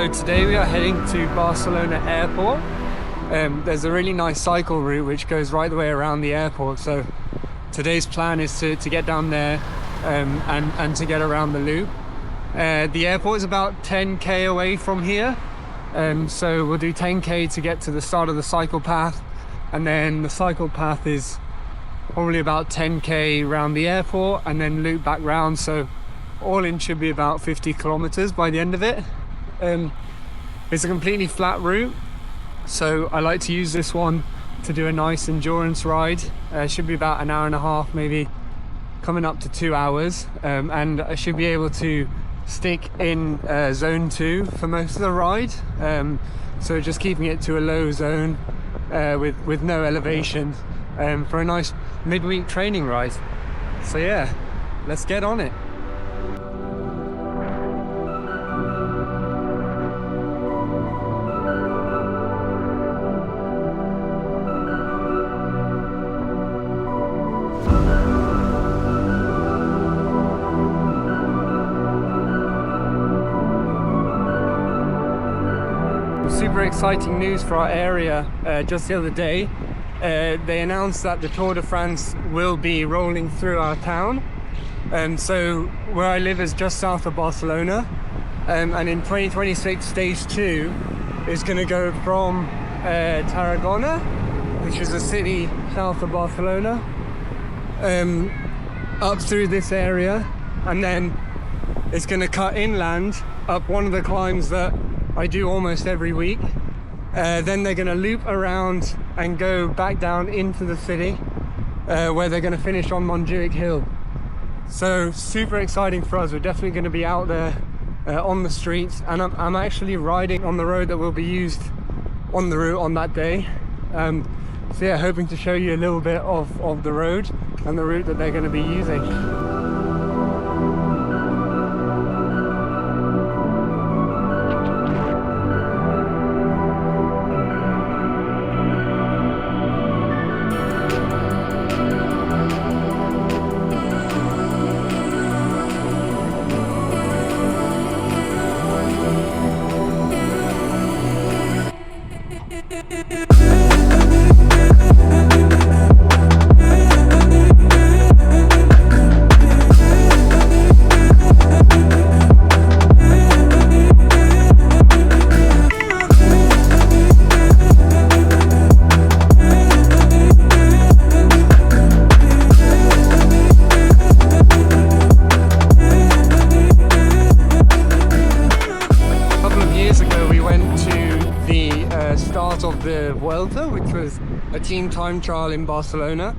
So today we are heading to Barcelona airport. There's a really nice cycle route which goes right the way around the airport. So today's plan is to get down there and to get around the loop. The airport is about 10k away from here. So we'll do 10k to get to the start of the cycle path, and then the cycle path is probably about 10k around the airport and then loop back round. So all in should be about 50 kilometers by the end of it. It's a completely flat route, so I like to use this one to do a nice endurance ride. It should be about an hour and a half, maybe coming up to 2 hours, and I should be able to stick in zone 2 for most of the ride, so just keeping it to a low zone with no elevation, for a nice midweek training ride. So yeah, let's get on it. Super exciting news for our area. Just the other day they announced that the Tour de France will be rolling through our town, so where I live is just south of Barcelona, and in 2026 stage 2 is going to go from Tarragona, which is a city south of Barcelona, up through this area, and then it's going to cut inland up one of the climbs that I do almost every week. Then they're going to loop around and go back down into the city, where they're going to finish on Montjuic Hill. So super exciting for us. We're definitely going to be out there on the streets, and I'm actually riding on the road that will be used on the route on that day. So yeah, hoping to show you a little bit of the road and the route that they're going to be using. Of the Vuelta, which was a team time trial in Barcelona,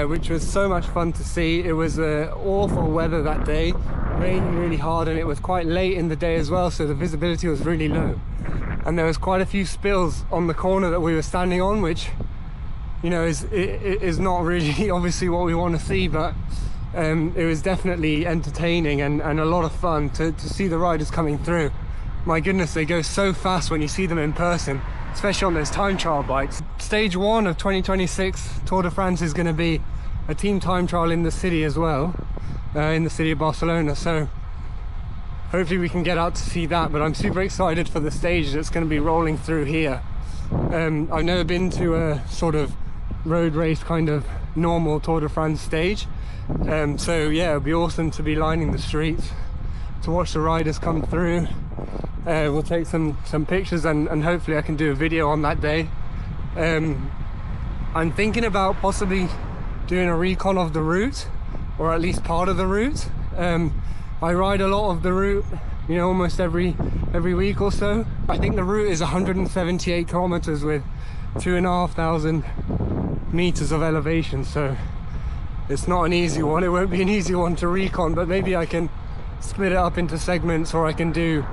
which was so much fun to see. It was awful weather that day, raining really hard, and it was quite late in the day as well, so the visibility was really low, and there was quite a few spills on the corner that we were standing on, which, you know, is not really obviously what we want to see, but it was definitely entertaining and a lot of fun to see the riders coming through. My goodness, they go so fast when you see them in person, especially on those time trial bikes. Stage 1 of 2026 Tour de France is going to be a team time trial in the city as well, in the city of Barcelona, so hopefully we can get out to see that. But I'm super excited for the stage that's going to be rolling through here. I've never been to a sort of road race kind of normal Tour de France stage, so yeah, it'll be awesome to be lining the streets to watch the riders come through. We'll take some pictures, and hopefully I can do a video on that day. I'm thinking about possibly doing a recon of the route, or at least part of the route. I ride a lot of the route, you know, almost every week or so. I think the route is 178 kilometers with 2,500 meters of elevation, so it's not an easy one. It won't be an easy one to recon, but maybe I can split it up into segments, or I can do,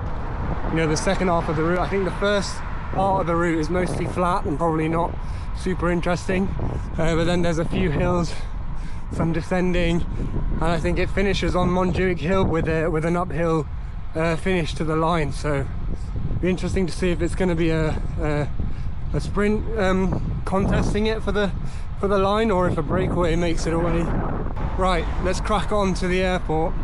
you know, the second half of the route. I think the first part of the route is mostly flat and probably not super interesting, but then there's a few hills, some descending, and I think it finishes on Montjuic Hill with an uphill finish to the line. So it'll be interesting to see if it's going to be a sprint contesting it for the line, or if a breakaway makes it away. Right, let's crack on to the airport.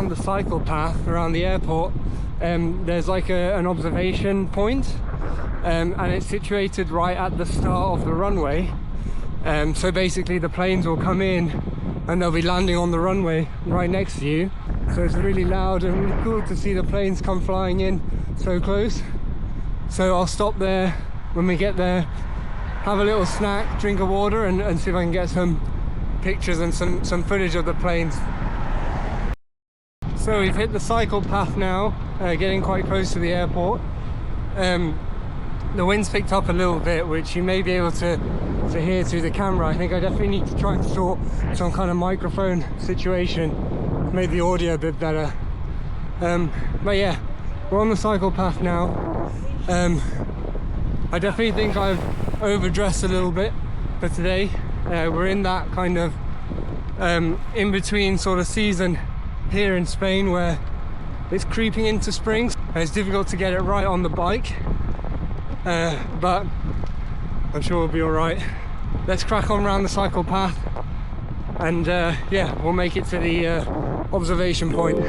around the cycle path around the airport, there's like an observation point, and it's situated right at the start of the runway. So basically the planes will come in and they'll be landing on the runway right next to you. So it's really loud and really cool to see the planes come flying in so close. So I'll stop there when we get there, have a little snack, drink of water, and see if I can get some pictures and some footage of the planes. So we've hit the cycle path now, getting quite close to the airport. The wind's picked up a little bit, which you may be able to hear through the camera. I think I definitely need to try and sort some kind of microphone situation to make the audio a bit better. But yeah, we're on the cycle path now. I definitely think I've overdressed a little bit for today. We're in that kind of in-between sort of season here in Spain where it's creeping into spring. It's difficult to get it right on the bike, but I'm sure we'll be all right. Let's crack on around the cycle path, and yeah, we'll make it to the observation point.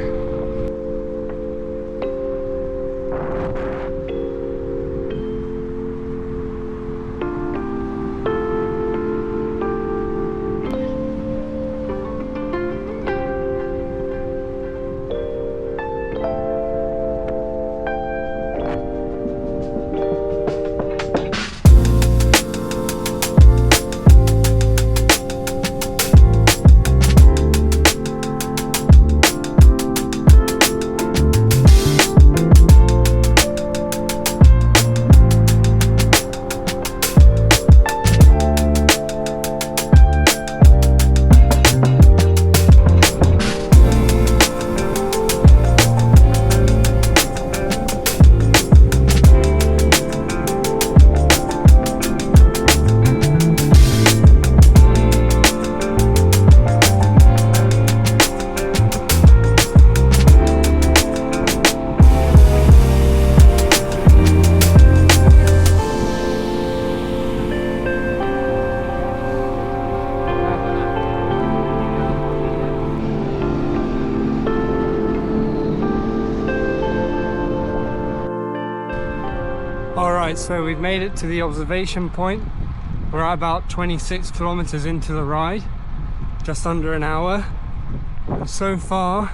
Alright, so we've made it to the observation point. We're at about 26 kilometers into the ride, just under an hour. And so far,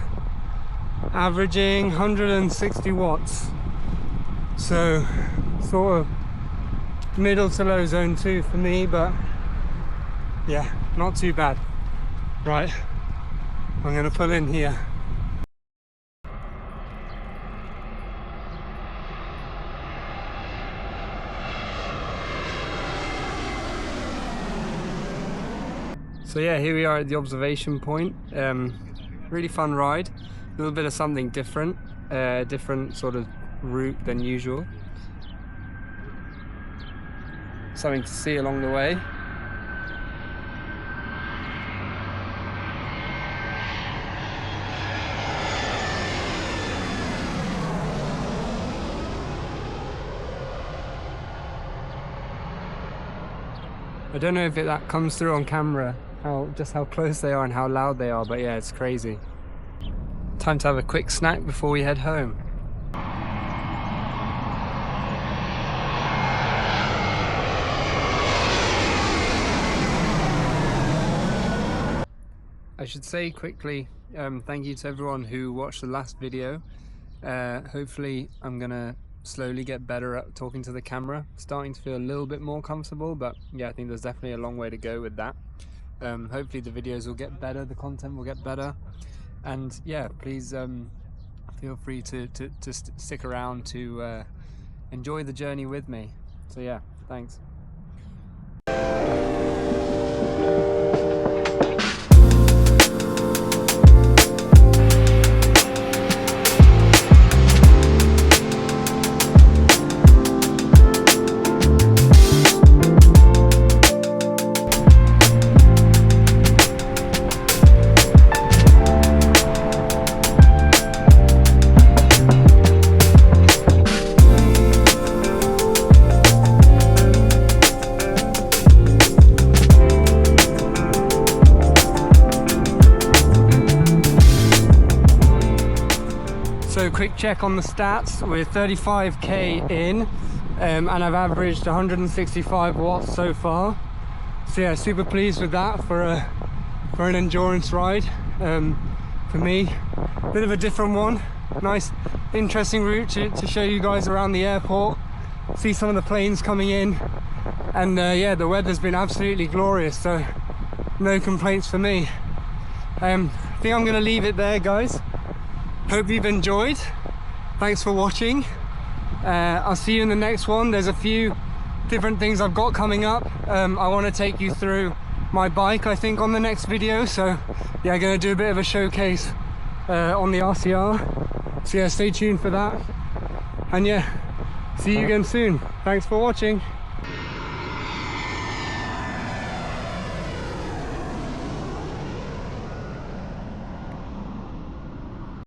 averaging 160 watts. So, sort of middle to low zone 2 for me, but yeah, not too bad. Right, I'm gonna pull in here. So yeah, here we are at the observation point. Really fun ride, a little bit of something different, different sort of route than usual. Something to see along the way. I don't know if that comes through on camera, just how close they are and how loud they are, but yeah, it's crazy. Time to have a quick snack before we head home. I should say quickly, thank you to everyone who watched the last video. Hopefully I'm gonna slowly get better at talking to the camera, starting to feel a little bit more comfortable, but yeah, I think there's definitely a long way to go with that. Hopefully the videos will get better, the content will get better, and yeah, please feel free to stick around to enjoy the journey with me. So yeah, thanks. So quick check on the stats, we're 35k in, and I've averaged 165 watts so far. So yeah, super pleased with that for an endurance ride. For me, bit of a different one. Nice, interesting route to show you guys around the airport, see some of the planes coming in, and yeah, the weather's been absolutely glorious, so no complaints for me. I think I'm gonna leave it there, guys. Hope you've enjoyed. Thanks for watching. I'll see you in the next one. There's a few different things I've got coming up. I want to take you through my bike, I think, on the next video. So yeah, I'm gonna do a bit of a showcase on the RCR. So yeah, stay tuned for that. And yeah, see you again soon. Thanks for watching.